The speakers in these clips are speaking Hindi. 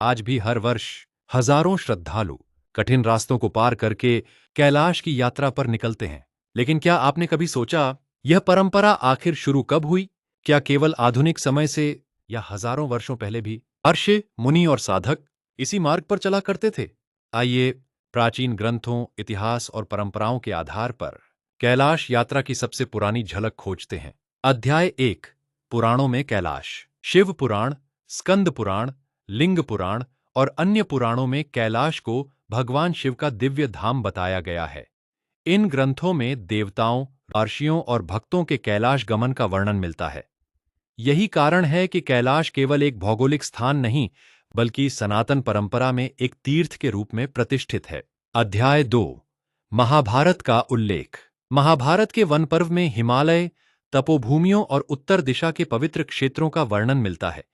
आज भी हर वर्ष हजारों श्रद्धालु कठिन रास्तों को पार करके कैलाश की यात्रा पर निकलते हैं। लेकिन क्या आपने कभी सोचा, यह परंपरा आखिर शुरू कब हुई? क्या केवल आधुनिक समय से, या हजारों वर्षों पहले भी ऋषि, मुनि और साधक इसी मार्ग पर चला करते थे? आइए प्राचीन ग्रंथों, इतिहास और परंपराओं के आधार पर कैलाश यात्रा की सबसे पुरानी झलक खोजते हैं। अध्याय 1, पुराणों में कैलाश। शिव पुराण, स्कंद पुराण, लिंग पुराण और अन्य पुराणों में कैलाश को भगवान शिव का दिव्य धाम बताया गया है। इन ग्रंथों में देवताओं, ऋषियों और भक्तों के कैलाश गमन का वर्णन मिलता है। यही कारण है कि कैलाश केवल एक भौगोलिक स्थान नहीं, बल्कि सनातन परंपरा में एक तीर्थ के रूप में प्रतिष्ठित है। अध्याय 2, महाभारत का उल्लेख। महाभारत के वन पर्व में हिमालय, तपोभूमियों और उत्तर दिशा के पवित्र क्षेत्रों का वर्णन मिलता है।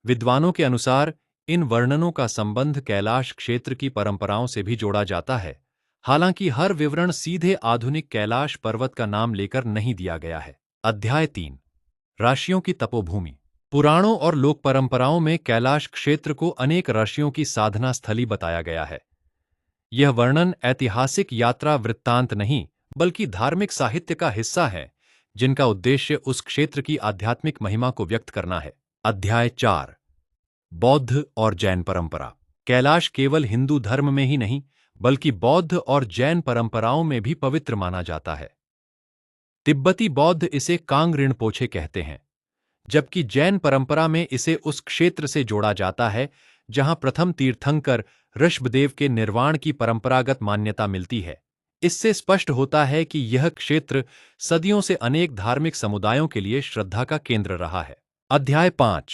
विद्वानों के अनुसार इन वर्णनों का संबंध कैलाश क्षेत्र की परंपराओं से भी जोड़ा जाता है। हालांकि हर विवरण सीधे आधुनिक कैलाश पर्वत का नाम लेकर नहीं दिया गया है। अध्याय 3, ऋषियों की तपोभूमि। पुराणों और लोक परंपराओं में कैलाश क्षेत्र को अनेक ऋषियों की साधना स्थली बताया गया है। यह वर्णन ऐतिहासिक यात्रा वृत्तांत नहीं, बल्कि धार्मिक साहित्य का हिस्सा है, जिनका उद्देश्य उस क्षेत्र की आध्यात्मिक महिमा को व्यक्त करना है। अध्याय 4, बौद्ध और जैन परंपरा। कैलाश केवल हिंदू धर्म में ही नहीं, बल्कि बौद्ध और जैन परंपराओं में भी पवित्र माना जाता है। तिब्बती बौद्ध इसे कांग रिनपोछे कहते हैं, जबकि जैन परंपरा में इसे उस क्षेत्र से जोड़ा जाता है जहां प्रथम तीर्थंकर ऋषभदेव के निर्वाण की परंपरागत मान्यता मिलती है। इससे स्पष्ट होता है कि यह क्षेत्र सदियों से अनेक धार्मिक समुदायों के लिए श्रद्धा का केंद्र रहा है। अध्याय 5,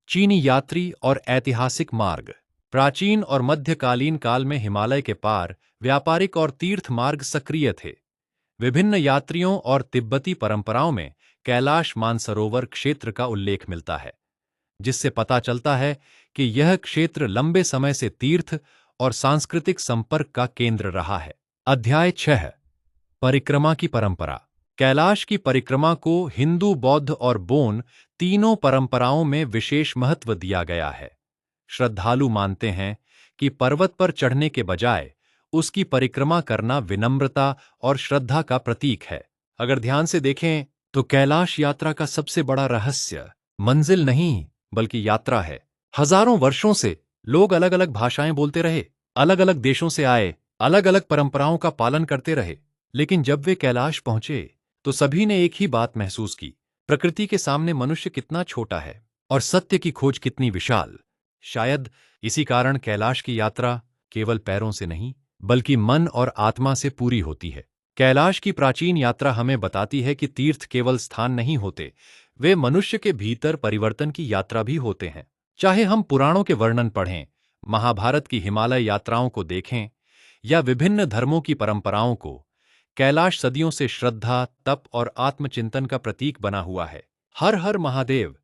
चीनी यात्री और ऐतिहासिक मार्ग। प्राचीन और मध्यकालीन काल में हिमालय के पार व्यापारिक और तीर्थ मार्ग सक्रिय थे। विभिन्न यात्रियों और तिब्बती परंपराओं में कैलाश मानसरोवर क्षेत्र का उल्लेख मिलता है, जिससे पता चलता है कि यह क्षेत्र लंबे समय से तीर्थ और सांस्कृतिक संपर्क का केंद्र रहा है। अध्याय 6, परिक्रमा की परंपरा। कैलाश की परिक्रमा को हिंदू, बौद्ध और बोन तीनों परंपराओं में विशेष महत्व दिया गया है। श्रद्धालु मानते हैं कि पर्वत पर चढ़ने के बजाय उसकी परिक्रमा करना विनम्रता और श्रद्धा का प्रतीक है। अगर ध्यान से देखें तो कैलाश यात्रा का सबसे बड़ा रहस्य मंजिल नहीं, बल्कि यात्रा है। हजारों वर्षों से लोग अलग अलग भाषाएं बोलते रहे, अलग अलग देशों से आए, अलग अलग परंपराओं का पालन करते रहे, लेकिन जब वे कैलाश पहुंचे तो सभी ने एक ही बात महसूस की, प्रकृति के सामने मनुष्य कितना छोटा है और सत्य की खोज कितनी विशाल। शायद इसी कारण कैलाश की यात्रा केवल पैरों से नहीं, बल्कि मन और आत्मा से पूरी होती है। कैलाश की प्राचीन यात्रा हमें बताती है कि तीर्थ केवल स्थान नहीं होते, वे मनुष्य के भीतर परिवर्तन की यात्रा भी होते हैं। चाहे हम पुराणों के वर्णन पढ़ें, महाभारत की हिमालय यात्राओं को देखें या विभिन्न धर्मों की परंपराओं को, कैलाश सदियों से श्रद्धा, तप और आत्मचिंतन का प्रतीक बना हुआ है। हर हर महादेव